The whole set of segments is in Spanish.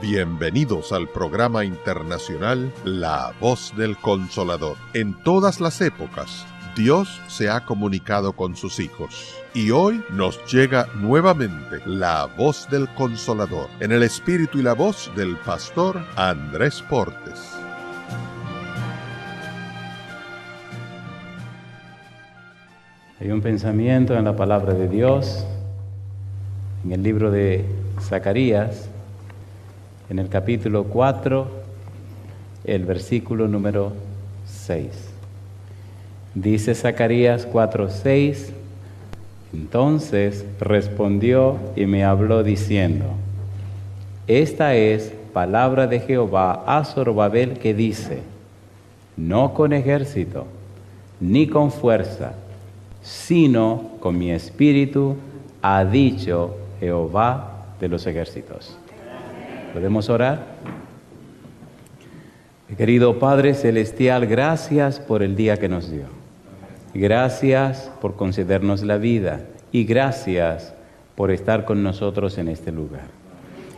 Bienvenidos al programa internacional La Voz del Consolador. En todas las épocas, Dios se ha comunicado con sus hijos. Y hoy nos llega nuevamente la voz del Consolador, en el espíritu y la voz del pastor Andrés Portes. Hay un pensamiento en la palabra de Dios, en el libro de Zacarías, en el capítulo 4, el versículo número 6. Dice Zacarías 4:6, entonces respondió y me habló diciendo, esta es palabra de Jehová a Zorobabel que dice, no con ejército, ni con fuerza, sino con mi espíritu, ha dicho Jehová de los ejércitos. ¿Podemos orar? Querido Padre Celestial, gracias por el día que nos dio. Gracias por concedernos la vida y gracias por estar con nosotros en este lugar.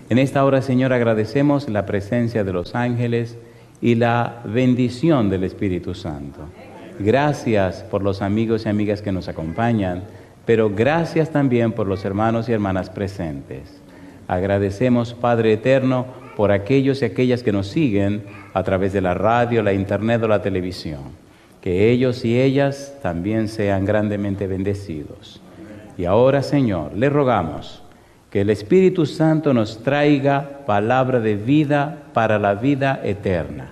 En esta hora, Señor, agradecemos la presencia de los ángeles y la bendición del Espíritu Santo. Gracias por los amigos y amigas que nos acompañan, pero gracias también por los hermanos y hermanas presentes. Agradecemos, Padre Eterno, por aquellos y aquellas que nos siguen a través de la radio, la internet o la televisión. Que ellos y ellas también sean grandemente bendecidos. Y ahora, Señor, le rogamos que el Espíritu Santo nos traiga palabra de vida para la vida eterna.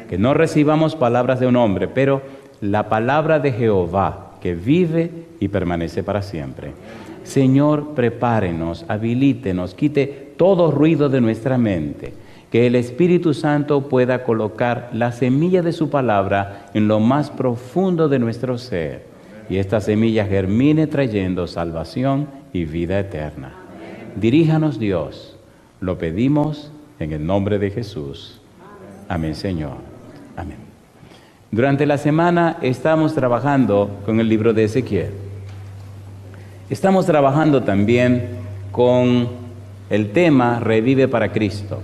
Que no recibamos palabras de un hombre, pero la palabra de Jehová, que vive y permanece para siempre. Señor, prepárenos, habilítenos, quite todo ruido de nuestra mente, que el Espíritu Santo pueda colocar la semilla de su palabra en lo más profundo de nuestro ser, y esta semilla germine trayendo salvación y vida eterna. Diríjanos, Dios, lo pedimos en el nombre de Jesús. Amén, Señor. Amén. Durante la semana estamos trabajando con el libro de Ezequiel. Estamos trabajando también con el tema Revive para Cristo.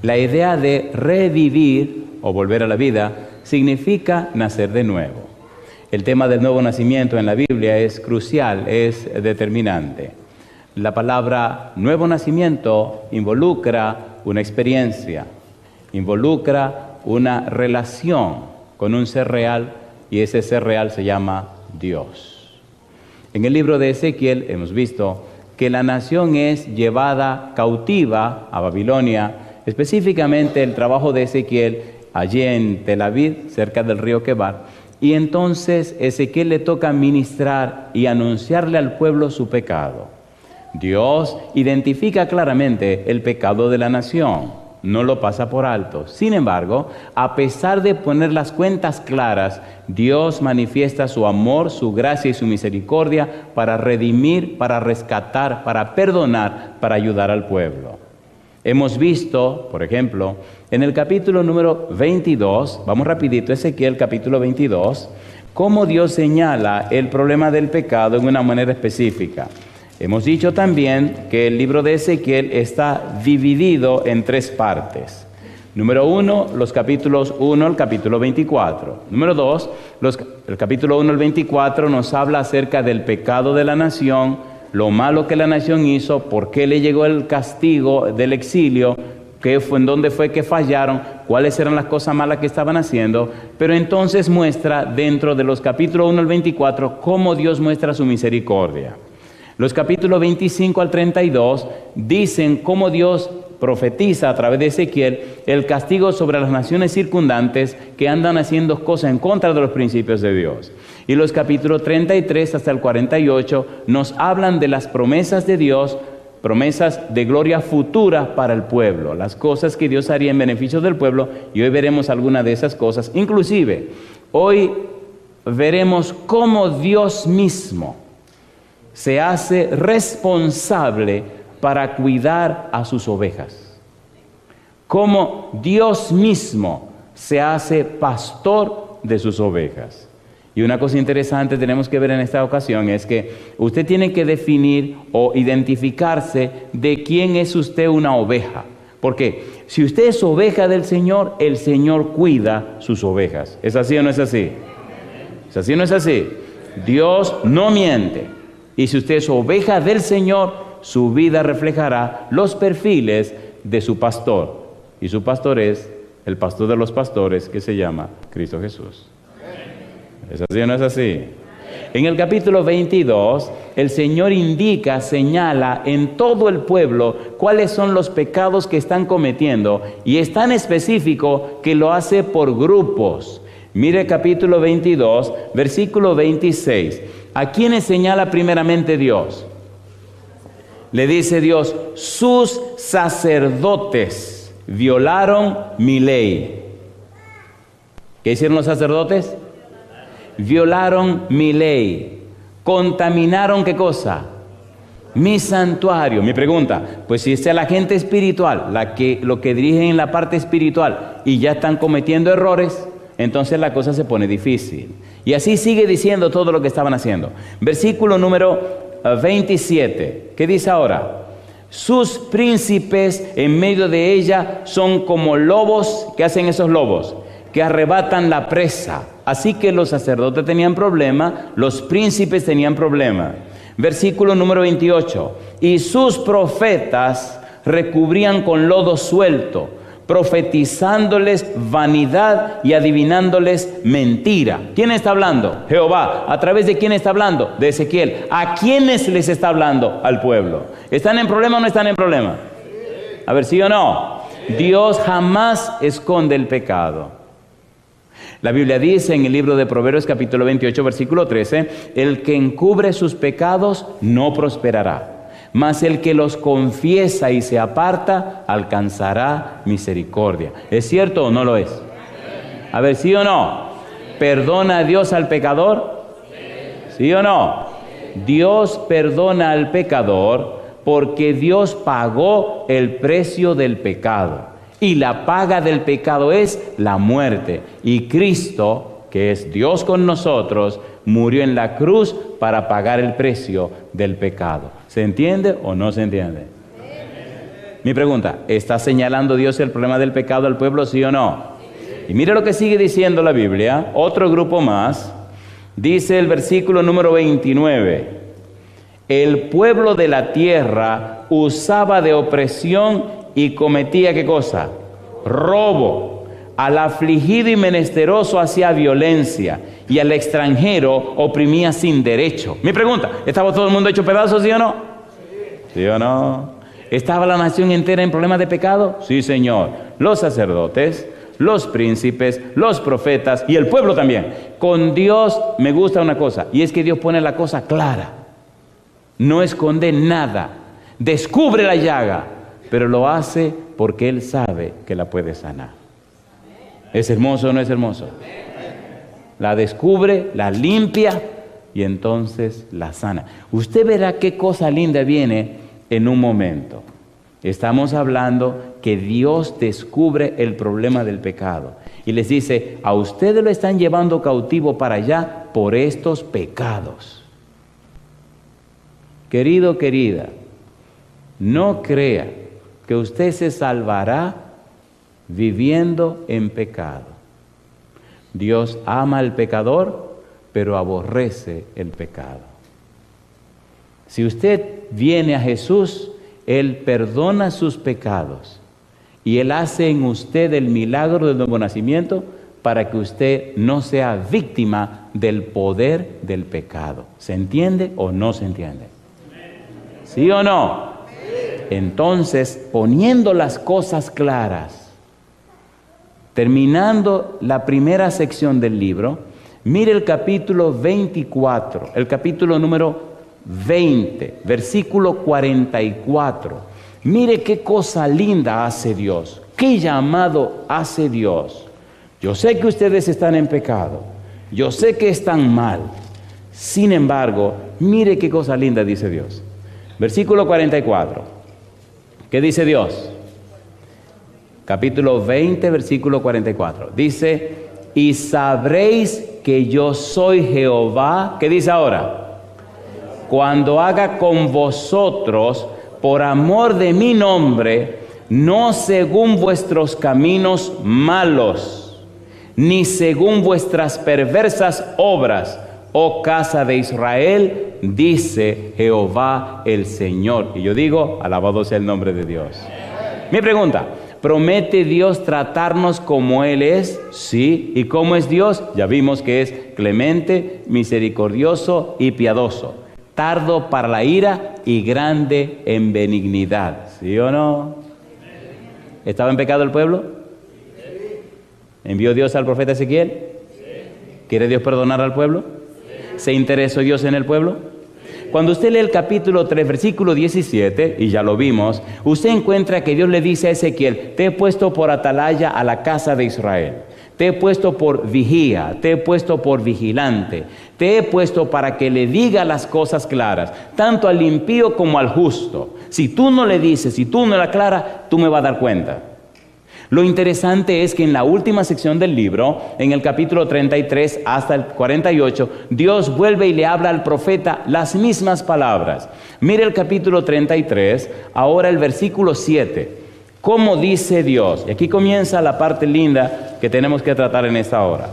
La idea de revivir o volver a la vida significa nacer de nuevo. El tema del nuevo nacimiento en la Biblia es crucial, es determinante. La palabra nuevo nacimiento involucra una experiencia, involucra una relación con un ser real, y ese ser real se llama Dios. En el libro de Ezequiel hemos visto que la nación es llevada cautiva a Babilonia, específicamente el trabajo de Ezequiel allí en Tel Aviv, cerca del río Quebar, y entonces Ezequiel le toca ministrar y anunciarle al pueblo su pecado. Dios identifica claramente el pecado de la nación, no lo pasa por alto. Sin embargo, a pesar de poner las cuentas claras, Dios manifiesta su amor, su gracia y su misericordia para redimir, para rescatar, para perdonar, para ayudar al pueblo. Hemos visto, por ejemplo, en el capítulo número 22, vamos rapidito, Ezequiel capítulo 22, cómo Dios señala el problema del pecado en una manera específica. Hemos dicho también que el libro de Ezequiel está dividido en 3 partes. Número 1, los capítulos 1 al capítulo 24. Número 2, el capítulo 1 al 24 nos habla acerca del pecado de la nación, lo malo que la nación hizo, por qué le llegó el castigo del exilio, en dónde fue que fallaron, cuáles eran las cosas malas que estaban haciendo. Pero entonces muestra dentro de los capítulos 1 al 24 cómo Dios muestra su misericordia. Los capítulos 25 al 32 dicen cómo Dios profetiza a través de Ezequiel el castigo sobre las naciones circundantes que andan haciendo cosas en contra de los principios de Dios. Y los capítulos 33 hasta el 48 nos hablan de las promesas de Dios, promesas de gloria futura para el pueblo, las cosas que Dios haría en beneficio del pueblo, y hoy veremos algunas de esas cosas. Inclusive, hoy veremos cómo Dios mismo se hace responsable para cuidar a sus ovejas. Cómo Dios mismo se hace pastor de sus ovejas. Y una cosa interesante tenemos que ver en esta ocasión es que usted tiene que definir o identificarse de quién es usted una oveja. Porque si usted es oveja del Señor, el Señor cuida sus ovejas. ¿Es así o no es así? ¿Es así o no es así? Dios no miente. Y si usted es oveja del Señor, su vida reflejará los perfiles de su pastor. Y su pastor es el pastor de los pastores, que se llama Cristo Jesús. ¿Es así o no es así? En el capítulo 22, el Señor indica, señala en todo el pueblo cuáles son los pecados que están cometiendo, y es tan específico que lo hace por grupos. Mire capítulo 22, versículo 26. ¿A quiénes señala primeramente Dios? Le dice Dios, sus sacerdotes violaron mi ley. ¿Qué hicieron los sacerdotes? Violaron mi ley. Contaminaron, ¿qué cosa? Mi santuario. Mi pregunta, pues si es la gente espiritual, lo que dirigen en la parte espiritual, y ya están cometiendo errores, entonces la cosa se pone difícil. Y así sigue diciendo todo lo que estaban haciendo. Versículo número 27. ¿Qué dice ahora? Sus príncipes en medio de ella son como lobos. ¿Qué hacen esos lobos? Que arrebatan la presa. Así que los sacerdotes tenían problema, los príncipes tenían problema. Versículo número 28. Y sus profetas recubrían con lodo suelto, profetizándoles vanidad y adivinándoles mentira. ¿Quién está hablando? Jehová. ¿A través de quién está hablando? De Ezequiel. ¿A quiénes les está hablando? Al pueblo. ¿Están en problema o no están en problema? A ver, ¿sí o no? Dios jamás esconde el pecado. La Biblia dice en el libro de Proverbios capítulo 28 versículo 13, el que encubre sus pecados no prosperará, mas el que los confiesa y se aparta alcanzará misericordia. ¿Es cierto o no lo es? A ver, ¿sí o no? ¿Perdona a Dios al pecador? ¿Sí o no? Dios perdona al pecador porque Dios pagó el precio del pecado. Y la paga del pecado es la muerte. Y Cristo, que es Dios con nosotros, murió en la cruz para pagar el precio del pecado. ¿Se entiende o no se entiende? Mi pregunta, ¿está señalando Dios el problema del pecado al pueblo, sí o no? Y mire lo que sigue diciendo la Biblia, otro grupo más. Dice el versículo número 29. El pueblo de la tierra usaba de opresión y cometía, ¿qué cosa? Robo. Al afligido y menesteroso hacía violencia, y al extranjero oprimía sin derecho. Mi pregunta, ¿estaba todo el mundo hecho pedazos, sí o no? ¿Sí o no? ¿Estaba la nación entera en problemas de pecado? Sí, Señor. Los sacerdotes, los príncipes, los profetas y el pueblo también. Con Dios me gusta una cosa, y es que Dios pone la cosa clara. No esconde nada. Descubre la llaga, pero lo hace porque Él sabe que la puede sanar. ¿Es hermoso o no es hermoso? La descubre, la limpia y entonces la sana. Usted verá qué cosa linda viene en un momento. Estamos hablando que Dios descubre el problema del pecado y les dice, a ustedes lo están llevando cautivo para allá por estos pecados. Querido, querida, no crea que usted se salvará viviendo en pecado. Dios ama al pecador, pero aborrece el pecado. Si usted viene a Jesús, Él perdona sus pecados y Él hace en usted el milagro del nuevo nacimiento para que usted no sea víctima del poder del pecado. ¿Se entiende o no se entiende? ¿Sí o no? Entonces, poniendo las cosas claras, terminando la primera sección del libro, mire el capítulo 24, el capítulo número 20, versículo 44. Mire qué cosa linda hace Dios, qué llamado hace Dios. Yo sé que ustedes están en pecado, yo sé que están mal. Sin embargo, mire qué cosa linda dice Dios. Versículo 44. ¿Qué dice Dios? Capítulo 20, versículo 44. Dice, y sabréis que yo soy Jehová. ¿Qué dice ahora? Cuando haga con vosotros, por amor de mi nombre, no según vuestros caminos malos, ni según vuestras perversas obras, oh casa de Israel, dice Jehová el Señor. Y yo digo, alabado sea el nombre de Dios. Mi pregunta, ¿promete Dios tratarnos como Él es? Sí. ¿Y cómo es Dios? Ya vimos que es clemente, misericordioso y piadoso, tardo para la ira y grande en benignidad. ¿Sí o no? ¿Estaba en pecado el pueblo? ¿Envió Dios al profeta Ezequiel? ¿Quiere Dios perdonar al pueblo? ¿Se interesó Dios en el pueblo? Cuando usted lee el capítulo 3, versículo 17, y ya lo vimos, usted encuentra que Dios le dice a Ezequiel: te he puesto por atalaya a la casa de Israel, te he puesto por vigía, te he puesto por vigilante, te he puesto para que le diga las cosas claras, tanto al impío como al justo. Si tú no le dices, si tú no le aclaras, tú me vas a dar cuenta. Lo interesante es que en la última sección del libro, en el capítulo 33 hasta el 48, Dios vuelve y le habla al profeta las mismas palabras. Mire el capítulo 33, ahora el versículo 7. ¿Cómo dice Dios? Y aquí comienza la parte linda que tenemos que tratar en esta hora.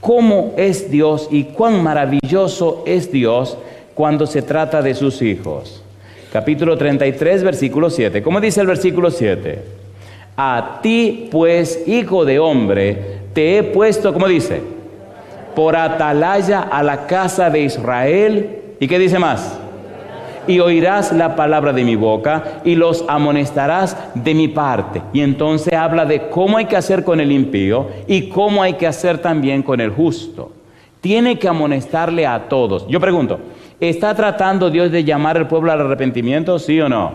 ¿Cómo es Dios y cuán maravilloso es Dios cuando se trata de sus hijos? Capítulo 33, versículo 7. ¿Cómo dice el versículo 7? A ti, pues, hijo de hombre, te he puesto, ¿cómo dice? Por atalaya a la casa de Israel. ¿Y qué dice más? Y oirás la palabra de mi boca y los amonestarás de mi parte. Y entonces habla de cómo hay que hacer con el impío y cómo hay que hacer también con el justo. Tiene que amonestarle a todos. Yo pregunto, ¿está tratando Dios de llamar al pueblo al arrepentimiento? ¿Sí o no?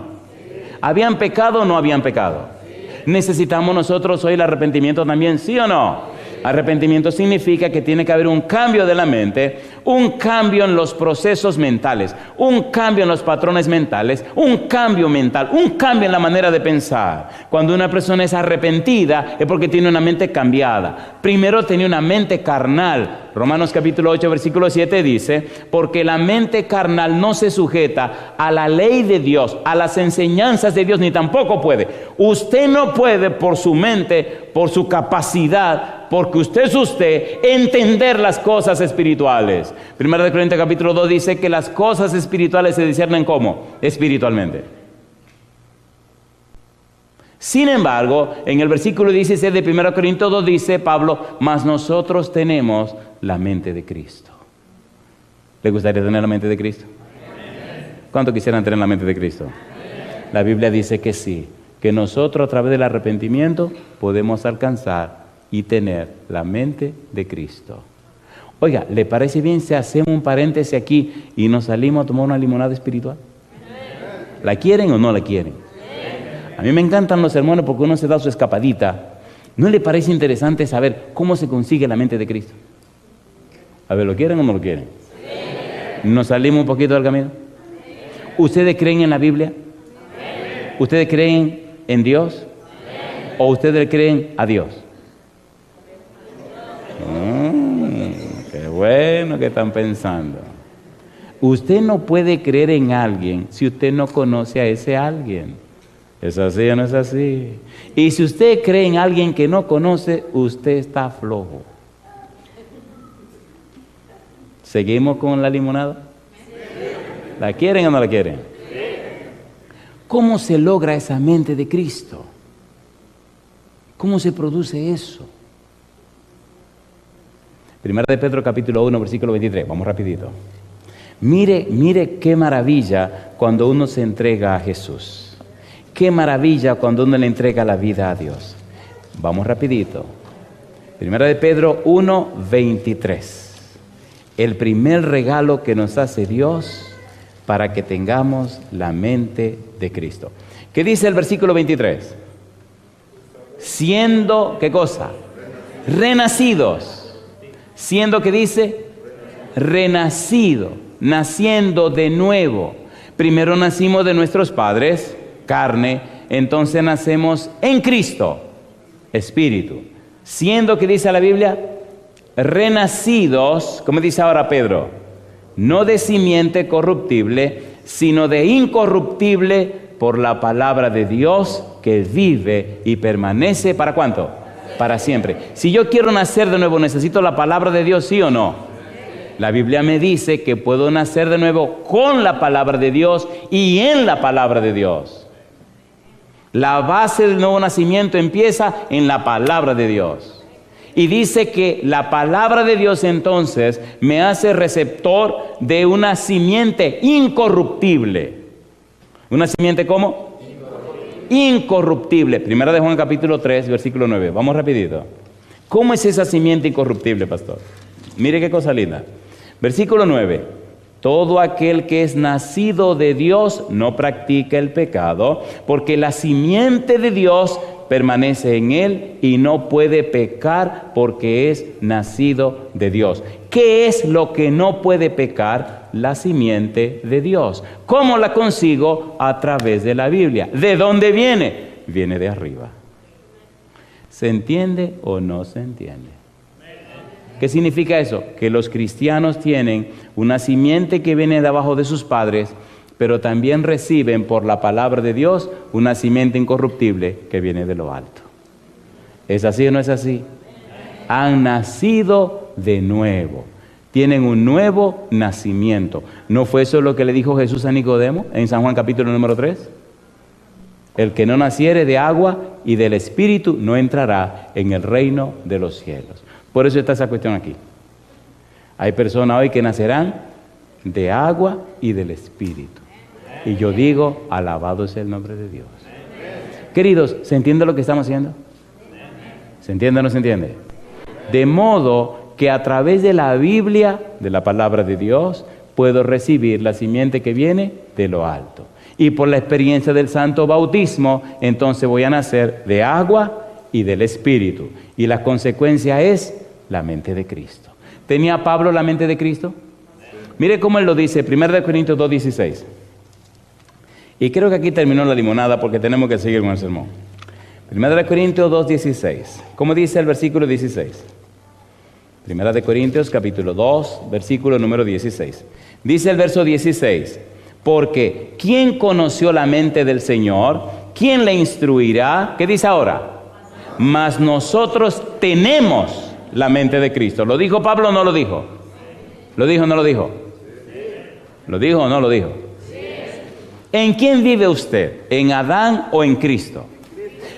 ¿Habían pecado o no habían pecado? ¿Necesitamos nosotros hoy el arrepentimiento también? ¿Sí o no? Arrepentimiento significa que tiene que haber un cambio de la mente, un cambio en los procesos mentales, un cambio en los patrones mentales, un cambio mental, un cambio en la manera de pensar. Cuando una persona es arrepentida es porque tiene una mente cambiada. Primero tenía una mente carnal. Romanos capítulo 8, versículo 7 dice: porque la mente carnal no se sujeta a la ley de Dios, a las enseñanzas de Dios, ni tampoco puede. Usted no puede por su mente, por su capacidad, porque usted es usted, entender las cosas espirituales. Primera de Corintios capítulo 2 dice que las cosas espirituales se disciernen ¿cómo? Espiritualmente. Sin embargo, en el versículo 16 de 1 Corintios 2 dice Pablo: mas nosotros tenemos la mente de Cristo. ¿Le gustaría tener la mente de Cristo? ¿Cuánto quisieran tener la mente de Cristo? La Biblia dice que sí, que nosotros a través del arrepentimiento podemos alcanzar y tener la mente de Cristo. Oiga, ¿le parece bien si hacemos un paréntesis aquí y nos salimos a tomar una limonada espiritual? ¿La quieren o no la quieren? A mí me encantan los sermones porque uno se da su escapadita. ¿No le parece interesante saber cómo se consigue la mente de Cristo? A ver, ¿lo quieren o no lo quieren? ¿Nos salimos un poquito del camino? ¿Ustedes creen en la Biblia? ¿Ustedes creen en Dios? ¿O ustedes creen a Dios? Qué bueno que están pensando. Usted no puede creer en alguien si usted no conoce a ese alguien. ¿Es así o no es así? Y si usted cree en alguien que no conoce, usted está flojo. ¿Seguimos con la limonada? ¿La quieren o no la quieren? ¿Cómo se logra esa mente de Cristo? ¿Cómo se produce eso? Primera de Pedro capítulo 1, versículo 23. Vamos rapidito. Mire qué maravilla cuando uno se entrega a Jesús. Qué maravilla cuando uno le entrega la vida a Dios. Vamos rapidito. Primera de Pedro 1, 23. El primer regalo que nos hace Dios para que tengamos la mente de Cristo. ¿Qué dice el versículo 23? Siendo, ¿qué cosa? Renacidos. Siendo, ¿qué dice? Renacido, naciendo de nuevo. Primero nacimos de nuestros padres, carne, entonces nacemos en Cristo, espíritu. Siendo, ¿qué dice la Biblia? Renacidos, como dice ahora Pedro, no de simiente corruptible, sino de incorruptible por la palabra de Dios que vive y permanece, ¿para cuánto? Para siempre. Si yo quiero nacer de nuevo, ¿necesito la palabra de Dios, sí o no? La Biblia me dice que puedo nacer de nuevo con la palabra de Dios y en la palabra de Dios. La base del nuevo nacimiento empieza en la palabra de Dios. Y dice que la palabra de Dios entonces me hace receptor de una simiente incorruptible. ¿Una simiente cómo? Incorruptible. Primera de Juan capítulo 3, versículo 9. Vamos rapidito. ¿Cómo es esa simiente incorruptible, pastor? Mire qué cosa linda. Versículo 9. Todo aquel que es nacido de Dios no practica el pecado, porque la simiente de Dios permanece en él y no puede pecar porque es nacido de Dios. ¿Qué es lo que no puede pecar? La simiente de Dios. ¿Cómo la consigo? A través de la Biblia. ¿De dónde viene? Viene de arriba. ¿Se entiende o no se entiende? ¿Qué significa eso? Que los cristianos tienen una simiente que viene de abajo de sus padres, pero también reciben por la palabra de Dios una simiente incorruptible que viene de lo alto. ¿Es así o no es así? Han nacido de nuevo. Tienen un nuevo nacimiento. ¿No fue eso lo que le dijo Jesús a Nicodemo en San Juan capítulo número 3? El que no naciere de agua y del Espíritu no entrará en el reino de los cielos. Por eso está esa cuestión aquí. Hay personas hoy que nacerán de agua y del Espíritu. Y yo digo, alabado sea el nombre de Dios. Queridos, ¿se entiende lo que estamos haciendo? ¿Se entiende o no se entiende? De modo que a través de la Biblia, de la palabra de Dios, puedo recibir la simiente que viene de lo alto. Y por la experiencia del santo bautismo, entonces voy a nacer de agua y del Espíritu. Y la consecuencia es la mente de Cristo. ¿Tenía Pablo la mente de Cristo? Mire cómo él lo dice, 1 Corintios 2:16. Y creo que aquí terminó la limonada porque tenemos que seguir con el sermón. 1 Corintios 2:16. ¿Cómo dice el versículo 16? 1 Corintios capítulo 2, versículo número 16. Dice el verso 16. Porque ¿quién conoció la mente del Señor? ¿Quién le instruirá? ¿Qué dice ahora? Mas nosotros tenemos la mente de Cristo. ¿Lo dijo Pablo o no lo dijo? ¿Lo dijo o no lo dijo? ¿Lo dijo o no lo dijo? ¿En quién vive usted? ¿En Adán o en Cristo?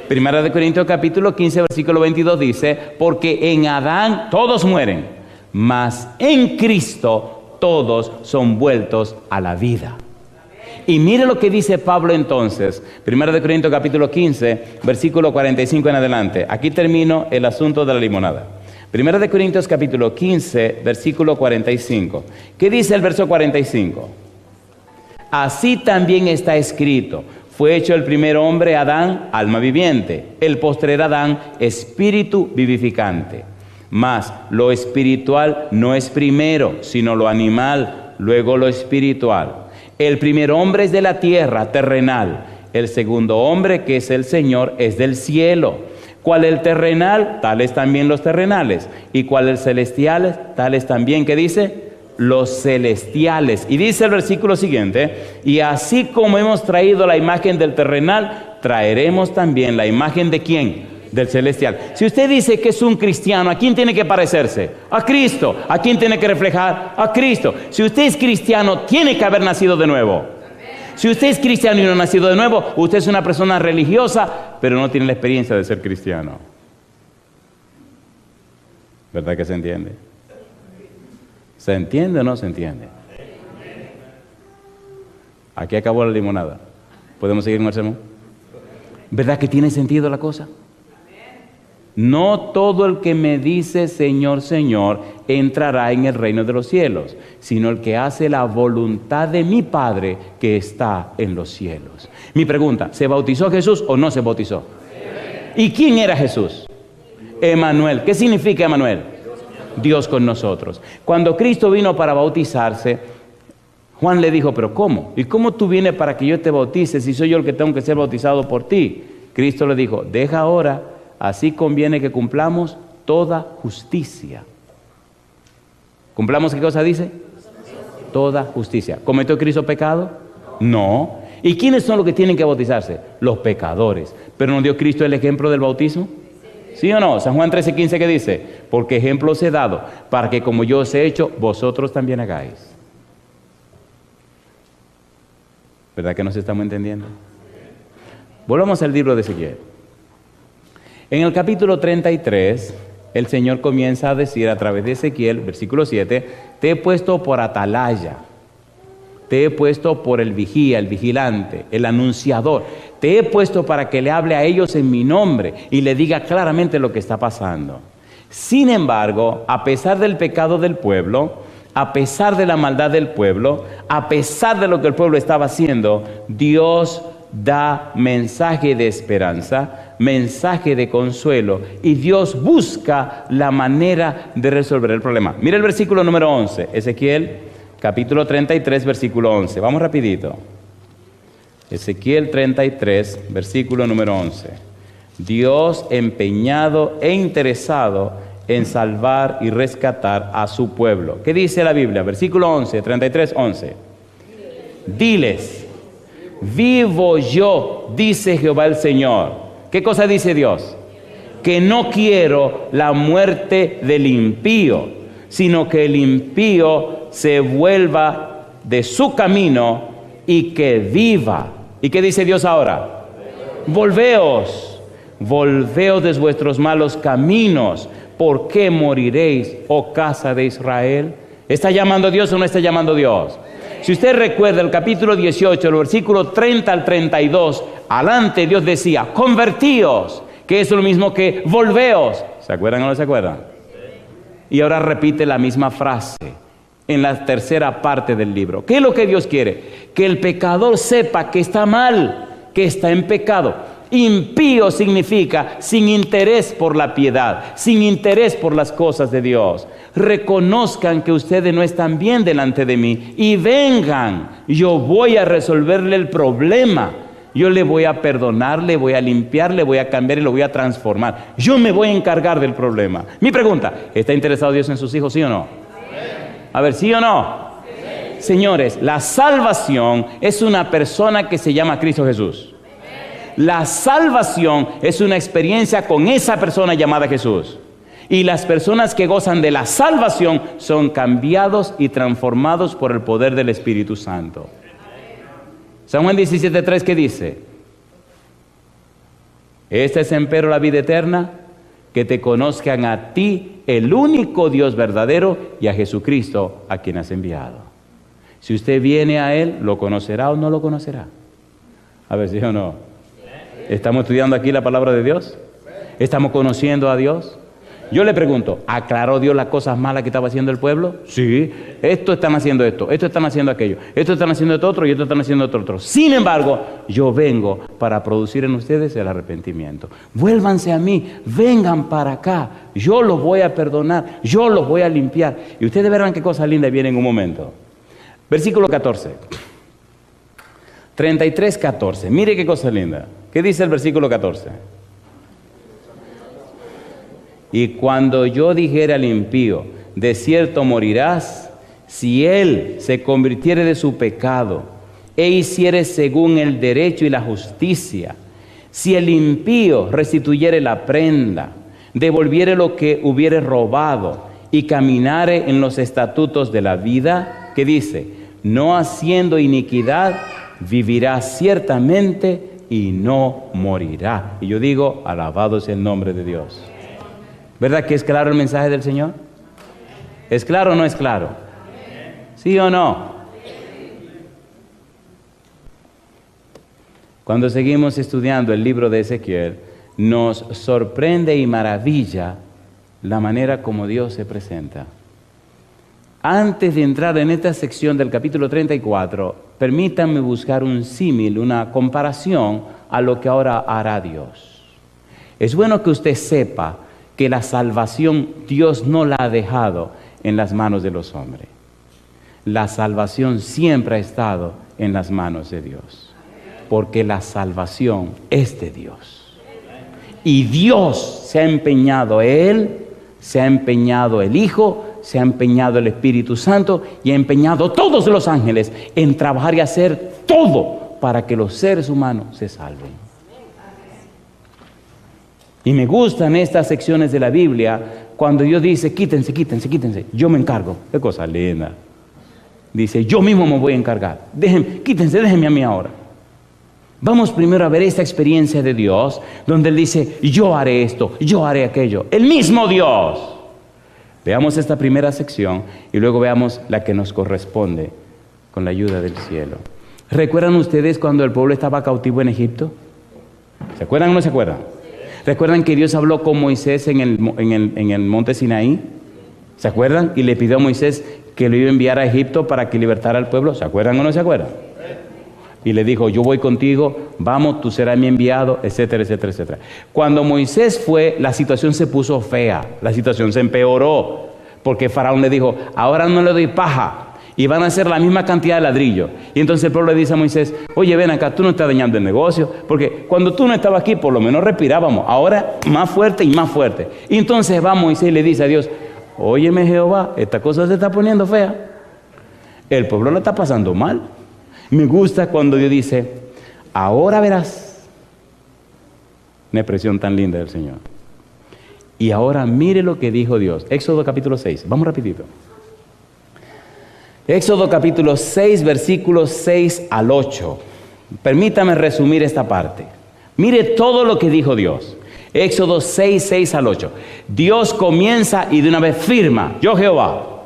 Primera de Corintios capítulo 15, versículo 22 dice, porque en Adán todos mueren, mas en Cristo todos son vueltos a la vida. Y mire lo que dice Pablo entonces, 1 Corintios capítulo 15, versículo 45 en adelante. Aquí termino el asunto de la limonada. 1 Corintios capítulo 15, versículo 45. ¿Qué dice el verso 45? Así también está escrito, fue hecho el primer hombre Adán, alma viviente, el postrer Adán, espíritu vivificante. Mas lo espiritual no es primero, sino lo animal, luego lo espiritual. El primer hombre es de la tierra, terrenal. El segundo hombre, que es el Señor, es del cielo. ¿Cuál el terrenal? Tales también los terrenales. ¿Y cuál el celestial? Tales también, ¿qué dice? Los celestiales. Y dice el versículo siguiente, y así como hemos traído la imagen del terrenal, traeremos también la imagen de ¿quién? Del celestial. Si usted dice que es un cristiano, ¿a quién tiene que parecerse? A Cristo. ¿A quién tiene que reflejar? A Cristo. Si usted es cristiano, tiene que haber nacido de nuevo. Si usted es cristiano y no ha nacido de nuevo, usted es una persona religiosa, pero no tiene la experiencia de ser cristiano. ¿Verdad que se entiende? ¿Se entiende o no se entiende? Aquí acabó la limonada. ¿Podemos seguir con el sermón? ¿Verdad que tiene sentido la cosa? No todo el que me dice Señor, Señor, entrará en el reino de los cielos, sino el que hace la voluntad de mi Padre que está en los cielos. Mi pregunta, ¿se bautizó Jesús o no se bautizó? ¿Y quién era Jesús? Emanuel. ¿Qué significa Emanuel? Dios con nosotros. Cuando Cristo vino para bautizarse, Juan le dijo, ¿pero cómo? ¿Y cómo tú vienes para que yo te bautice si soy yo el que tengo que ser bautizado por ti? Cristo le dijo, deja ahora. Así conviene que cumplamos toda justicia. ¿Cumplamos qué cosa dice? Toda justicia. ¿Cometió Cristo pecado? No. ¿Y quiénes son los que tienen que bautizarse? Los pecadores. ¿Pero no dio Cristo el ejemplo del bautismo? ¿Sí o no? San Juan 13:15, ¿qué dice? Porque ejemplo os he dado, para que como yo os he hecho, vosotros también hagáis. ¿Verdad que nos estamos entendiendo? Volvamos al libro de Ezequiel. En el capítulo 33, el Señor comienza a decir a través de Ezequiel, versículo 7, te he puesto por atalaya, te he puesto por el vigía, el vigilante, el anunciador, te he puesto para que le hable a ellos en mi nombre y le diga claramente lo que está pasando. Sin embargo, a pesar del pecado del pueblo, a pesar de la maldad del pueblo, a pesar de lo que el pueblo estaba haciendo, Dios da mensaje de esperanza, mensaje de consuelo, y Dios busca la manera de resolver el problema. Mira el versículo número 11, Ezequiel capítulo 33, versículo 11. Vamos rapidito. Ezequiel 33, versículo número 11. Dios empeñado e interesado en salvar y rescatar a su pueblo. ¿Qué dice la Biblia? Versículo 11, 33, 11. Diles, vivo yo, dice Jehová el Señor. ¿Qué cosa dice Dios? Que no quiero la muerte del impío, sino que el impío se vuelva de su camino y que viva. ¿Y qué dice Dios ahora? Volveos de vuestros malos caminos. ¿Por qué moriréis, oh casa de Israel? ¿Está llamando Dios o no está llamando Dios? Si usted recuerda el capítulo 18, el versículo 30 al 32, adelante Dios decía, convertíos, que es lo mismo que volveos. ¿Se acuerdan o no se acuerdan? Y ahora repite la misma frase en la tercera parte del libro. ¿Qué es lo que Dios quiere? Que el pecador sepa que está mal, que está en pecado. Impío significa sin interés por la piedad, sin interés por las cosas de Dios. Reconozcan que ustedes no están bien delante de mí y vengan. Yo voy a resolverle el problema. Yo le voy a perdonar, le voy a limpiar, le voy a cambiar y lo voy a transformar. Yo me voy a encargar del problema. Mi pregunta, ¿está interesado Dios en sus hijos, sí o no? A ver, ¿sí o no? Señores, la salvación es una persona que se llama Cristo Jesús. La salvación es una experiencia con esa persona llamada Jesús. Y las personas que gozan de la salvación son cambiados y transformados por el poder del Espíritu Santo. San Juan 17:3, ¿qué dice? Esta es empero la vida eterna, que te conozcan a ti, el único Dios verdadero, y a Jesucristo, a quien has enviado. Si usted viene a Él, ¿lo conocerá o no lo conocerá? A ver, ¿sí o no? ¿Estamos estudiando aquí la palabra de Dios? ¿Estamos conociendo a Dios? Yo le pregunto, ¿aclaró Dios las cosas malas que estaba haciendo el pueblo? Sí, esto están haciendo esto están haciendo aquello, esto están haciendo esto otro y esto están haciendo esto otro. Sin embargo, yo vengo para producir en ustedes el arrepentimiento. Vuélvanse a mí, vengan para acá, yo los voy a perdonar, yo los voy a limpiar. Y ustedes verán qué cosa linda viene en un momento. Versículo 14. 33:14. Mire qué cosa linda. ¿Qué dice el versículo 14? Y cuando yo dijere al impío, de cierto morirás, si él se convirtiere de su pecado e hiciere según el derecho y la justicia, si el impío restituyere la prenda, devolviere lo que hubiere robado y caminare en los estatutos de la vida, ¿qué dice? No haciendo iniquidad, vivirá ciertamente y no morirá. Y yo digo, alabado sea el nombre de Dios. ¿Verdad que es claro el mensaje del Señor? ¿Es claro o no es claro? ¿Sí o no? Cuando seguimos estudiando el libro de Ezequiel, nos sorprende y maravilla la manera como Dios se presenta. Antes de entrar en esta sección del capítulo 34, permítanme buscar un símil, una comparación a lo que ahora hará Dios. Es bueno que usted sepa que la salvación Dios no la ha dejado en las manos de los hombres. La salvación siempre ha estado en las manos de Dios, porque la salvación es de Dios. Y Dios se ha empeñado, Él se ha empeñado, el Hijo se ha empeñado, el Espíritu Santo, y ha empeñado todos los ángeles en trabajar y hacer todo para que los seres humanos se salven. Y me gustan estas secciones de la Biblia cuando Dios dice, quítense, quítense, quítense, yo me encargo. Qué cosa linda. Dice, yo mismo me voy a encargar. Quítense, déjenme a mí ahora. Vamos primero a ver esta experiencia de Dios, donde Él dice, yo haré esto, yo haré aquello. El mismo Dios. Veamos esta primera sección y luego veamos la que nos corresponde con la ayuda del cielo. ¿Recuerdan ustedes cuando el pueblo estaba cautivo en Egipto? ¿Se acuerdan o no se acuerdan? ¿Recuerdan que Dios habló con Moisés en el monte Sinaí? ¿Se acuerdan? Y le pidió a Moisés que lo iba a enviar a Egipto para que libertara al pueblo. ¿Se acuerdan o no se acuerdan? Y le dijo, yo voy contigo, vamos, tú serás mi enviado, etcétera, etcétera, etcétera. Cuando Moisés fue, la situación se puso fea, la situación se empeoró, porque Faraón le dijo, ahora no le doy paja, y van a hacer la misma cantidad de ladrillo. Y entonces el pueblo le dice a Moisés, oye, ven acá, tú no estás dañando el negocio, porque cuando tú no estabas aquí, por lo menos respirábamos, ahora más fuerte y más fuerte. Y entonces va Moisés y le dice a Dios, óyeme Jehová, esta cosa se está poniendo fea, el pueblo lo está pasando mal. Me gusta cuando Dios dice, ahora verás. Una expresión tan linda del Señor. Y ahora mire lo que dijo Dios. Éxodo capítulo 6. Vamos rapidito. Éxodo capítulo 6, versículos 6 al 8. Permítame resumir esta parte. Mire todo lo que dijo Dios. Éxodo 6, 6 al 8. Dios comienza y de una vez firma, yo Jehová.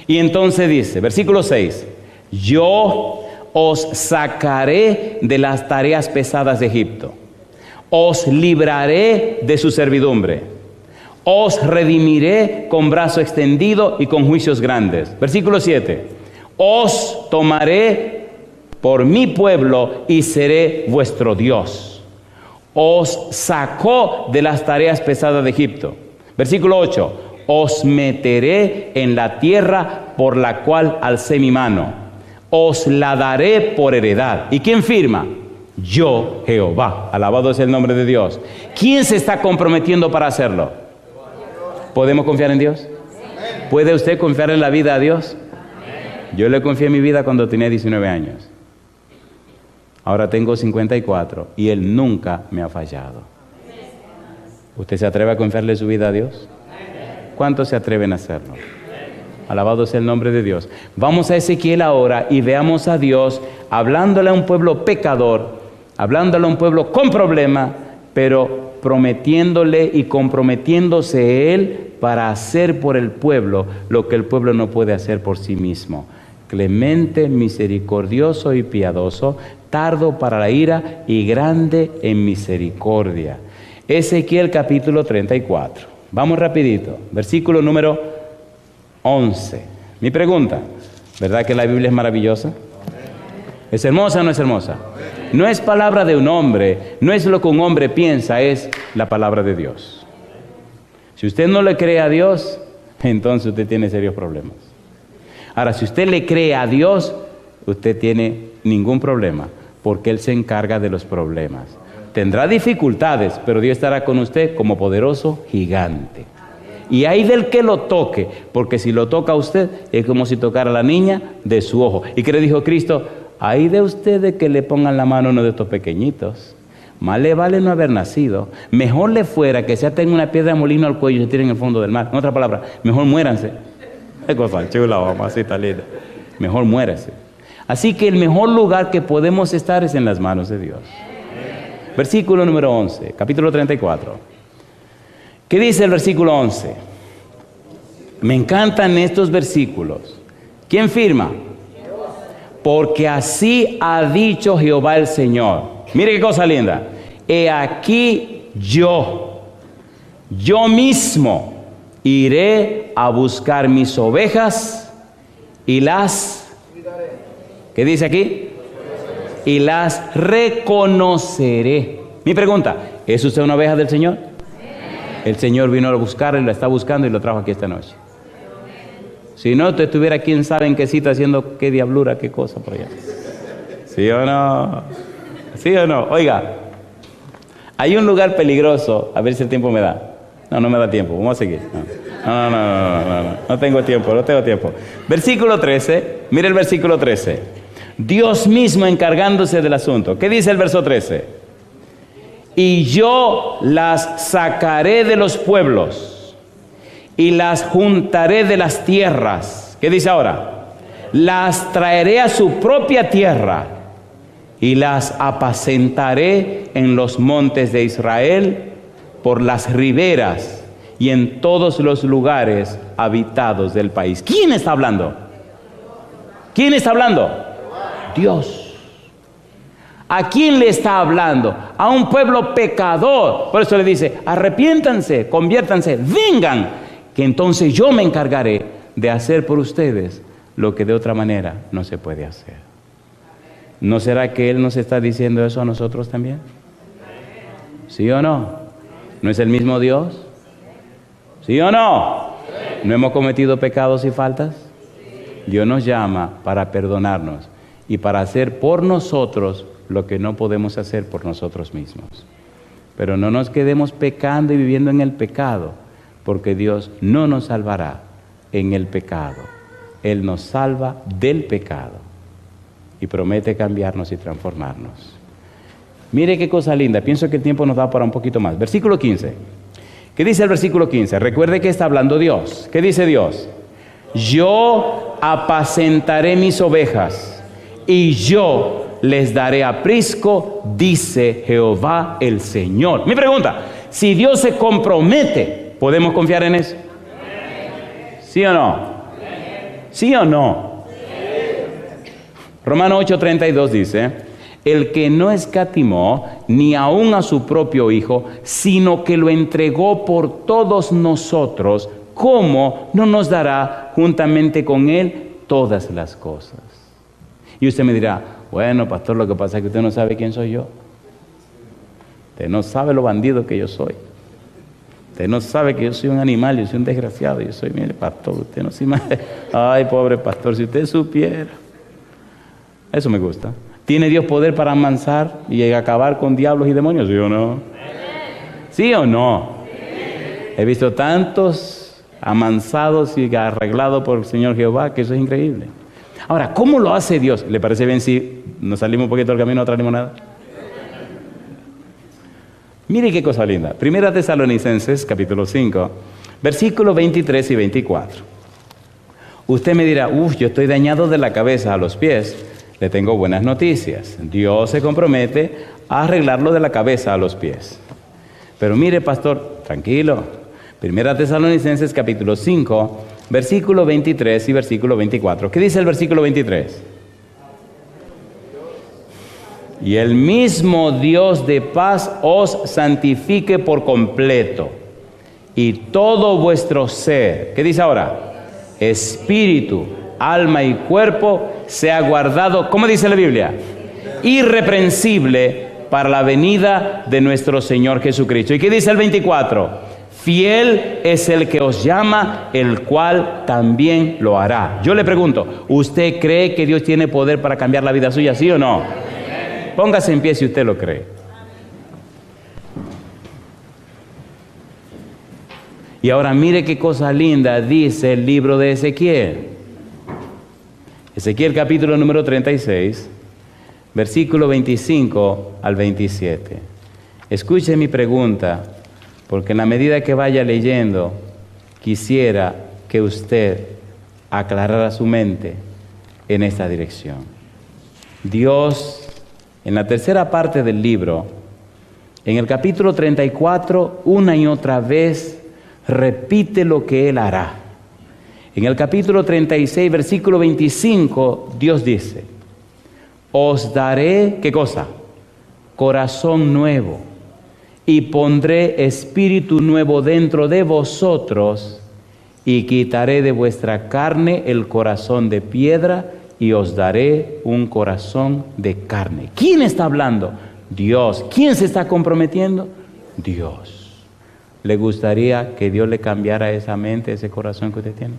Y entonces dice, versículo 6, yo os sacaré de las tareas pesadas de Egipto, os libraré de su servidumbre, os redimiré con brazo extendido y con juicios grandes. Versículo 7, os tomaré por mi pueblo y seré vuestro Dios. Os sacó de las tareas pesadas de Egipto. Versículo 8, os meteré en la tierra por la cual alcé mi mano. Os la daré por heredad. ¿Y quién firma? Yo, Jehová. Alabado es el nombre de Dios. ¿Quién se está comprometiendo para hacerlo? ¿Podemos confiar en Dios? ¿Puede usted confiar en la vida a Dios? Yo le confié en mi vida cuando tenía 19 años. Ahora tengo 54 y Él nunca me ha fallado. ¿Usted se atreve a confiarle su vida a Dios? ¿Cuántos se atreven a hacerlo? Alabado sea el nombre de Dios. Vamos a Ezequiel ahora y veamos a Dios hablándole a un pueblo pecador, hablándole a un pueblo con problema, pero prometiéndole y comprometiéndose Él para hacer por el pueblo lo que el pueblo no puede hacer por sí mismo. Clemente, misericordioso y piadoso, tardo para la ira y grande en misericordia. Ezequiel capítulo 34. Vamos rapidito. Versículo número 11. Mi pregunta, ¿verdad que la Biblia es maravillosa? ¿Es hermosa o no es hermosa? No es palabra de un hombre, no es lo que un hombre piensa, es la palabra de Dios. Si usted no le cree a Dios, entonces usted tiene serios problemas. Ahora, si usted le cree a Dios, usted tiene ningún problema, porque Él se encarga de los problemas. Tendrá dificultades, pero Dios estará con usted como poderoso gigante. Y hay del que lo toque, porque si lo toca a usted, es como si tocara a la niña de su ojo. ¿Y qué le dijo Cristo? Hay de ustedes que le pongan la mano a uno de estos pequeñitos. Más le vale no haber nacido. Mejor le fuera que se aten una piedra de molino al cuello y se tiren en el fondo del mar. En otra palabra, mejor muéranse. Es cosa chula, mamacita linda. Mejor muérase. Así que el mejor lugar que podemos estar es en las manos de Dios. Versículo número 11, capítulo 34. ¿Qué dice el versículo 11? Me encantan estos versículos. ¿Quién firma? Porque así ha dicho Jehová el Señor. Mire qué cosa linda. He aquí yo mismo iré a buscar mis ovejas y las... ¿Qué dice aquí? Y las reconoceré. Mi pregunta, ¿es usted una oveja del Señor? El Señor vino a buscarla y la está buscando y lo trajo aquí esta noche. Si no, usted estuviera quién sabe en qué cita haciendo qué diablura, qué cosa por allá. ¿Sí o no? ¿Sí o no? Oiga, hay un lugar peligroso, a ver si el tiempo me da. No me da tiempo, vamos a seguir. No tengo tiempo. Versículo 13, mire el versículo 13. Dios mismo encargándose del asunto. ¿Qué dice el verso 13? Y yo las sacaré de los pueblos y las juntaré de las tierras. ¿Qué dice ahora? Las traeré a su propia tierra y las apacentaré en los montes de Israel, por las riberas y en todos los lugares habitados del país. ¿Quién está hablando? ¿Quién está hablando? Dios. ¿A quién le está hablando? A un pueblo pecador. Por eso le dice, arrepiéntanse, conviértanse, vengan, que entonces yo me encargaré de hacer por ustedes lo que de otra manera no se puede hacer. ¿No será que Él nos está diciendo eso a nosotros también? ¿Sí o no? ¿No es el mismo Dios? ¿Sí o no? ¿No hemos cometido pecados y faltas? Dios nos llama para perdonarnos y para hacer por nosotros lo que no podemos hacer por nosotros mismos. Pero no nos quedemos pecando y viviendo en el pecado, porque Dios no nos salvará en el pecado. Él nos salva del pecado y promete cambiarnos y transformarnos. Mire qué cosa linda, pienso que el tiempo nos da para un poquito más. Versículo 15. ¿Qué dice el versículo 15? Recuerde que está hablando Dios. ¿Qué dice Dios? Yo apacentaré mis ovejas y yo les daré aprisco, dice Jehová el Señor. Mi pregunta, si Dios se compromete, ¿podemos confiar en eso? ¿Sí o no? ¿Sí o no? Romanos 8:32 dice, el que no escatimó ni aun a su propio Hijo, sino que lo entregó por todos nosotros, ¿cómo no nos dará juntamente con Él todas las cosas? Y usted me dirá, bueno, pastor, lo que pasa es que usted no sabe quién soy yo. Usted no sabe lo bandido que yo soy. Usted no sabe que yo soy un animal, yo soy un desgraciado, yo soy, mire, pastor, usted no se imagina. Ay, pobre pastor, si usted supiera. Eso me gusta. ¿Tiene Dios poder para amansar y acabar con diablos y demonios? ¿Sí o no? ¿Sí o no? He visto tantos amansados y arreglados por el Señor Jehová que eso es increíble. Ahora, ¿cómo lo hace Dios? ¿Le parece bien si nos salimos un poquito del camino a otra limonada? Mire qué cosa linda. Primera Tesalonicenses, capítulo 5, versículos 23 y 24. Usted me dirá, yo estoy dañado de la cabeza a los pies. Le tengo buenas noticias. Dios se compromete a arreglarlo de la cabeza a los pies. Pero mire, pastor, tranquilo. Primera Tesalonicenses capítulo 5, versículo 23 y versículo 24. ¿Qué dice el versículo 23? Y el mismo Dios de paz os santifique por completo, y todo vuestro ser, ¿qué dice ahora? Espíritu, alma y cuerpo sea guardado, ¿cómo dice la Biblia? Irreprensible para la venida de nuestro Señor Jesucristo. ¿Y qué dice el 24? Fiel es el que os llama, el cual también lo hará. Yo le pregunto, ¿usted cree que Dios tiene poder para cambiar la vida suya, sí o no? Póngase en pie si usted lo cree. Y ahora mire qué cosa linda dice el libro de Ezequiel. Ezequiel capítulo número 36, versículo 25 al 27. Escuche mi pregunta, porque en la medida que vaya leyendo, quisiera que usted aclarara su mente en esta dirección. Dios, en la tercera parte del libro, en el capítulo 34, una y otra vez, repite lo que Él hará. En el capítulo 36, versículo 25, Dios dice, os daré, ¿qué cosa? Corazón nuevo, y pondré espíritu nuevo dentro de vosotros, y quitaré de vuestra carne el corazón de piedra, y os daré un corazón de carne. ¿Quién está hablando? Dios. ¿Quién se está comprometiendo? Dios. ¿Le gustaría que Dios le cambiara esa mente, ese corazón que usted tiene?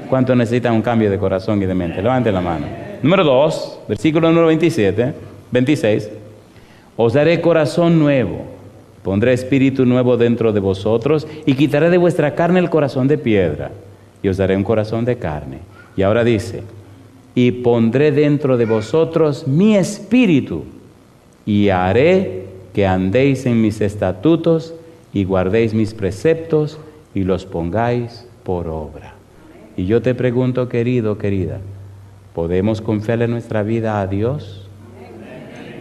¿Cuánto necesitan un cambio de corazón y de mente? Levante la mano. Número 2, versículo número 26. Os daré corazón nuevo, pondré espíritu nuevo dentro de vosotros, y quitaré de vuestra carne el corazón de piedra, y os daré un corazón de carne. Y ahora dice, y pondré dentro de vosotros mi espíritu, y haré que andéis en mis estatutos y guardéis mis preceptos y los pongáis por obra. Y yo te pregunto, querido, querida, ¿podemos confiarle nuestra vida a Dios?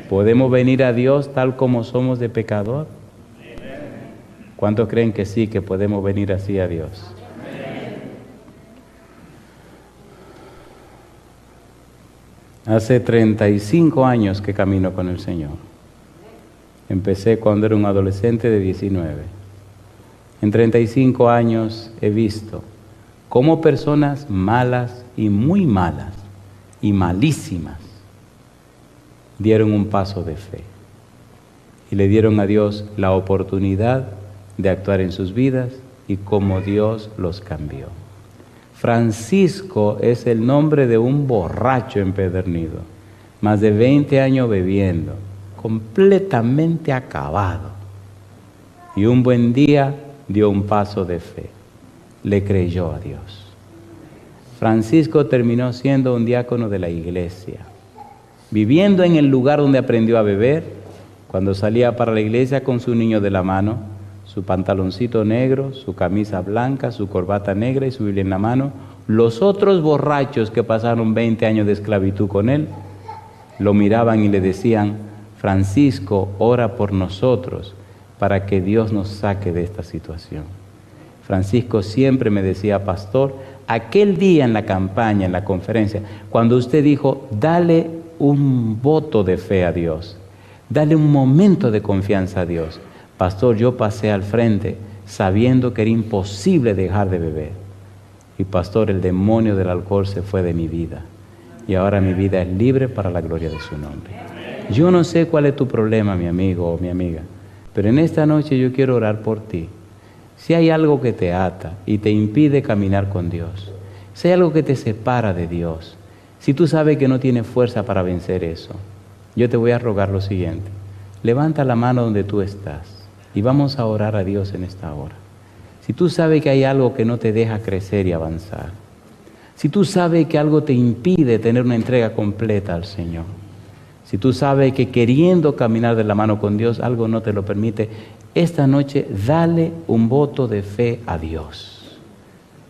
¿Podemos venir a Dios tal como somos de pecador? ¿Cuántos creen que sí, que podemos venir así a Dios? Hace 35 años que camino con el Señor. Empecé cuando era un adolescente de 19. En 35 años he visto cómo personas malas y muy malas y malísimas dieron un paso de fe y le dieron a Dios la oportunidad de actuar en sus vidas y cómo Dios los cambió. Francisco es el nombre de un borracho empedernido, más de 20 años bebiendo, completamente acabado. Y un buen día dio un paso de fe, le creyó a Dios. Francisco terminó siendo un diácono de la iglesia, viviendo en el lugar donde aprendió a beber. Cuando salía para la iglesia con su niño de la mano, su pantaloncito negro, su camisa blanca, su corbata negra y su Biblia en la mano, los otros borrachos que pasaron 20 años de esclavitud con él, lo miraban y le decían: Francisco, ora por nosotros para que Dios nos saque de esta situación. Francisco siempre me decía: pastor, aquel día en la campaña, en la conferencia, cuando usted dijo, dale un voto de fe a Dios, dale un momento de confianza a Dios, pastor, yo pasé al frente sabiendo que era imposible dejar de beber. Y pastor, el demonio del alcohol se fue de mi vida. Y ahora mi vida es libre para la gloria de su nombre. Yo no sé cuál es tu problema, mi amigo o mi amiga, pero en esta noche yo quiero orar por ti. Si hay algo que te ata y te impide caminar con Dios, si hay algo que te separa de Dios, si tú sabes que no tienes fuerza para vencer eso, yo te voy a rogar lo siguiente. Levanta la mano donde tú estás y vamos a orar a Dios en esta hora. Si tú sabes que hay algo que no te deja crecer y avanzar, si tú sabes que algo te impide tener una entrega completa al Señor, si tú sabes que queriendo caminar de la mano con Dios, algo no te lo permite, esta noche dale un voto de fe a Dios.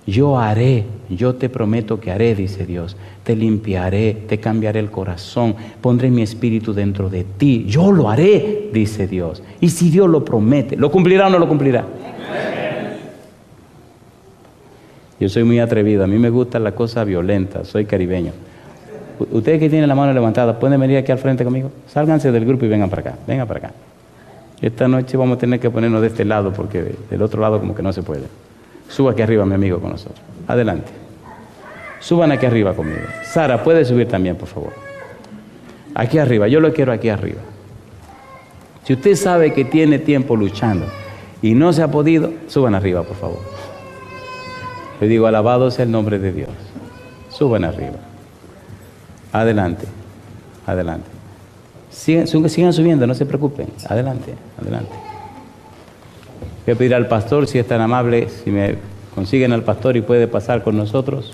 Yo haré, yo te prometo que haré, dice Dios. Te limpiaré, te cambiaré el corazón, pondré mi espíritu dentro de ti. Yo lo haré, dice Dios. Y si Dios lo promete, ¿lo cumplirá o no lo cumplirá? Yo soy muy atrevido, a mí me gusta la cosa violenta, soy caribeño. Ustedes que tienen la mano levantada, ¿pueden venir aquí al frente conmigo? Sálganse del grupo y vengan para acá, vengan para acá. Esta noche vamos a tener que ponernos de este lado porque del otro lado como que no se puede. Suba aquí arriba, mi amigo, con nosotros. Adelante. Suban aquí arriba conmigo. Sara, puede subir también, por favor. Aquí arriba, yo lo quiero aquí arriba. Si usted sabe que tiene tiempo luchando y no se ha podido, suban arriba, por favor. Le digo, alabado sea el nombre de Dios. Suban arriba. Adelante, adelante. Sigan subiendo, no se preocupen. Adelante, adelante. Voy a pedir al pastor, si es tan amable, si me consiguen al pastor y puede pasar con nosotros.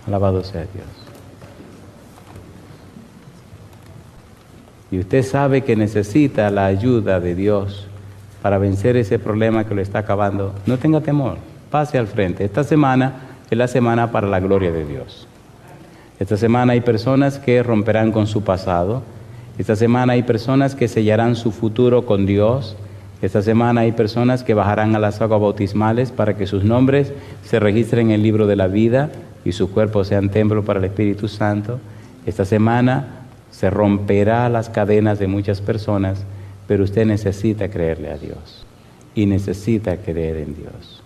Alabado sea Dios. Y usted sabe que necesita la ayuda de Dios para vencer ese problema que lo está acabando. No tenga temor, pase al frente. Esta semana es la semana para la gloria de Dios. Esta semana hay personas que romperán con su pasado. Esta semana hay personas que sellarán su futuro con Dios. Esta semana hay personas que bajarán a las aguas bautismales para que sus nombres se registren en el libro de la vida y sus cuerpos sean templo para el Espíritu Santo. Esta semana se romperá las cadenas de muchas personas, pero usted necesita creerle a Dios y necesita creer en Dios.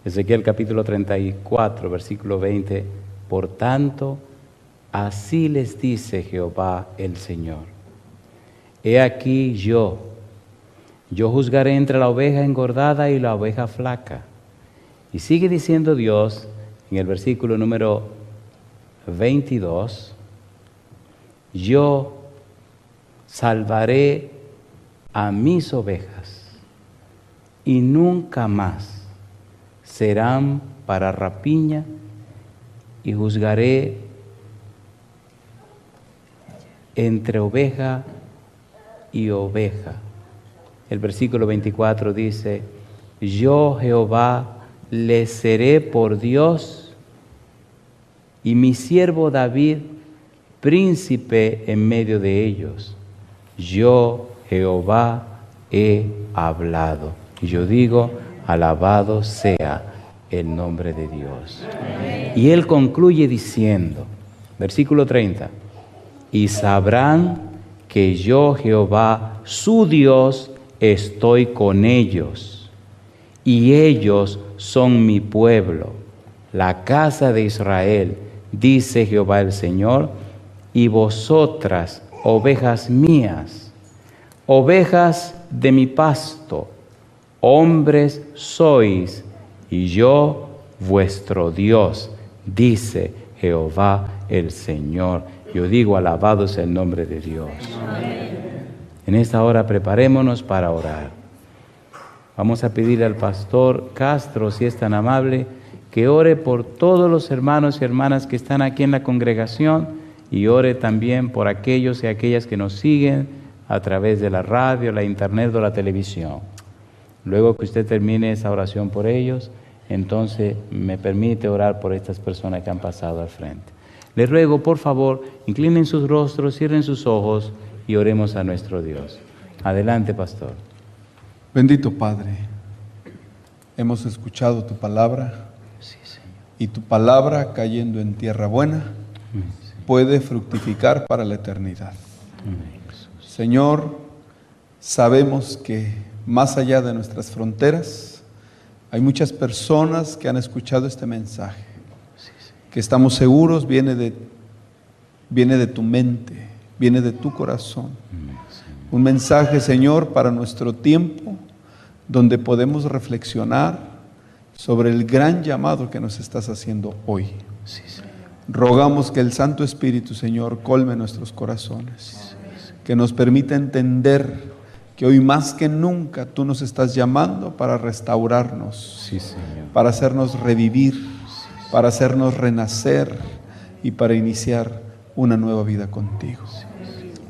Ezequiel capítulo 34, versículo 20. Por tanto, así les dice Jehová el Señor. He aquí yo juzgaré entre la oveja engordada y la oveja flaca. Y sigue diciendo Dios en el versículo número 22, yo salvaré a mis ovejas y nunca más serán para rapiña y juzgaré entre oveja y oveja. El versículo 24 dice, yo Jehová les seré por Dios y mi siervo David príncipe en medio de ellos. Yo Jehová he hablado. Y yo digo, alabado sea el nombre de Dios. Amén. Y él concluye diciendo, versículo 30, y sabrán que yo Jehová, su Dios, estoy con ellos, y ellos son mi pueblo, la casa de Israel, dice Jehová el Señor, y vosotras, ovejas mías, ovejas de mi pasto, hombres sois, y yo vuestro Dios, dice Jehová el Señor. Yo digo, alabado sea el nombre de Dios. Amén. En esta hora preparémonos para orar. Vamos a pedirle al pastor Castro, si es tan amable, que ore por todos los hermanos y hermanas que están aquí en la congregación y ore también por aquellos y aquellas que nos siguen a través de la radio, la internet o la televisión. Luego que usted termine esa oración por ellos, entonces me permite orar por estas personas que han pasado al frente. Les ruego, por favor, inclinen sus rostros, cierren sus ojos y oremos a nuestro Dios. Adelante, pastor. Bendito Padre, hemos escuchado tu palabra. Sí, Señor. Y tu palabra, cayendo en tierra buena, puede fructificar para la eternidad. Señor, sabemos que más allá de nuestras fronteras hay muchas personas que han escuchado este mensaje, que estamos seguros viene de tu mente, viene de tu corazón. Un mensaje, Señor, para nuestro tiempo, donde podemos reflexionar sobre el gran llamado que nos estás haciendo hoy. Sí, Señor. Rogamos que el Santo Espíritu, Señor, colme nuestros corazones, que nos permita entender que hoy más que nunca tú nos estás llamando para restaurarnos, Sí, Señor. para hacernos revivir, para hacernos renacer y para iniciar una nueva vida contigo.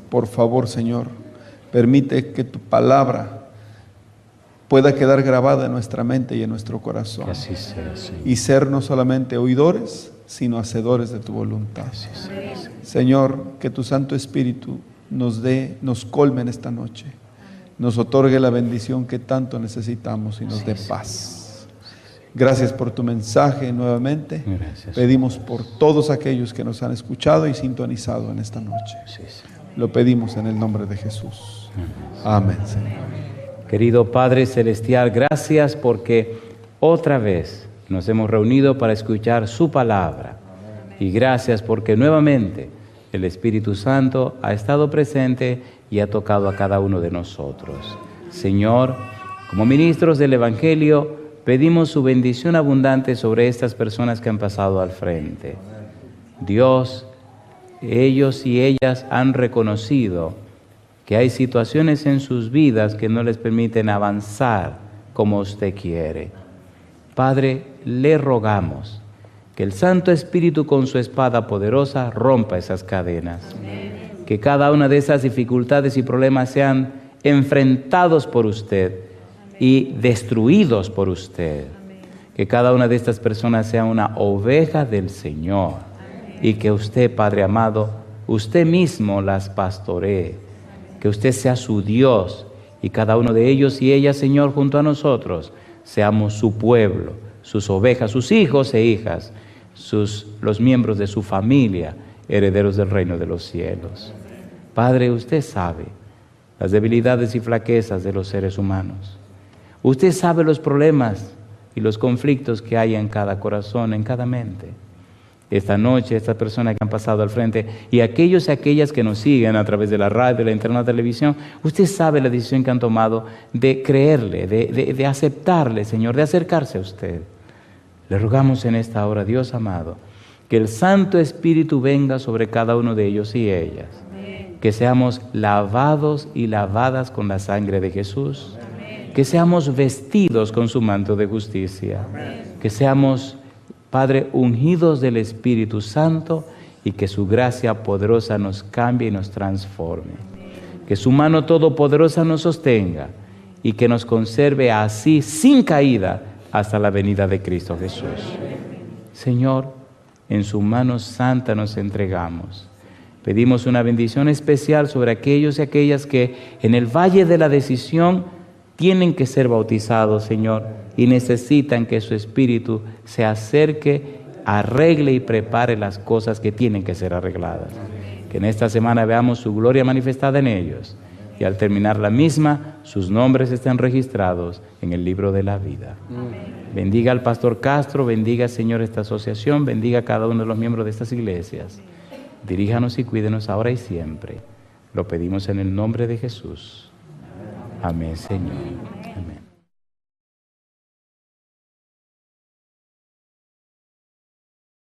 Por favor, Señor, permite que tu palabra pueda quedar grabada en nuestra mente y en nuestro corazón. Que así sea, Señor. Y ser no solamente oidores, sino hacedores de tu voluntad. Así sea, Señor. Señor, que tu Santo Espíritu nos colme en esta noche, nos otorgue la bendición que tanto necesitamos y nos dé paz. Gracias por tu mensaje nuevamente. Gracias. Pedimos por todos aquellos que nos han escuchado y sintonizado en esta noche. Sí, Señor. Lo pedimos en el nombre de Jesús. Amén, Señor. Querido Padre Celestial, gracias porque otra vez nos hemos reunido para escuchar su palabra. Y gracias porque nuevamente el Espíritu Santo ha estado presente y ha tocado a cada uno de nosotros. Señor, como ministros del Evangelio, pedimos su bendición abundante sobre estas personas que han pasado al frente. Dios, ellos y ellas han reconocido que hay situaciones en sus vidas que no les permiten avanzar como usted quiere. Padre, le rogamos que el Santo Espíritu con su espada poderosa rompa esas cadenas. Que cada una de esas dificultades y problemas sean enfrentados por usted y destruidos por usted. Que cada una de estas personas sea una oveja del Señor y que usted, Padre amado, usted mismo las pastoree. Que usted sea su Dios y cada uno de ellos y ellas, Señor, junto a nosotros, seamos su pueblo, sus ovejas, sus hijos e hijas, los miembros de su familia, herederos del reino de los cielos. Padre, usted sabe las debilidades y flaquezas de los seres humanos. Usted sabe los problemas y los conflictos que hay en cada corazón, en cada mente. Esta noche, estas personas que han pasado al frente y aquellos y aquellas que nos siguen a través de la radio, la internet, la televisión, usted sabe la decisión que han tomado de creerle, de aceptarle, Señor, de acercarse a usted. Le rogamos en esta hora, Dios amado, que el Santo Espíritu venga sobre cada uno de ellos y ellas. Amén. Que seamos lavados y lavadas con la sangre de Jesús. Amén. Que seamos vestidos con su manto de justicia. Amén. Que seamos Padre, ungidos del Espíritu Santo, y que su gracia poderosa nos cambie y nos transforme. Que su mano todopoderosa nos sostenga y que nos conserve así sin caída hasta la venida de Cristo Jesús. Señor, en su mano santa nos entregamos. Pedimos una bendición especial sobre aquellos y aquellas que en el valle de la decisión tienen que ser bautizados, Señor, y necesitan que su Espíritu se acerque, arregle y prepare las cosas que tienen que ser arregladas. Que en esta semana veamos su gloria manifestada en ellos y al terminar la misma, sus nombres estén registrados en el libro de la vida. Bendiga al pastor Castro, bendiga, Señor, esta asociación, bendiga a cada uno de los miembros de estas iglesias. Diríjanos y cuídenos ahora y siempre. Lo pedimos en el nombre de Jesús. Amén, Señor.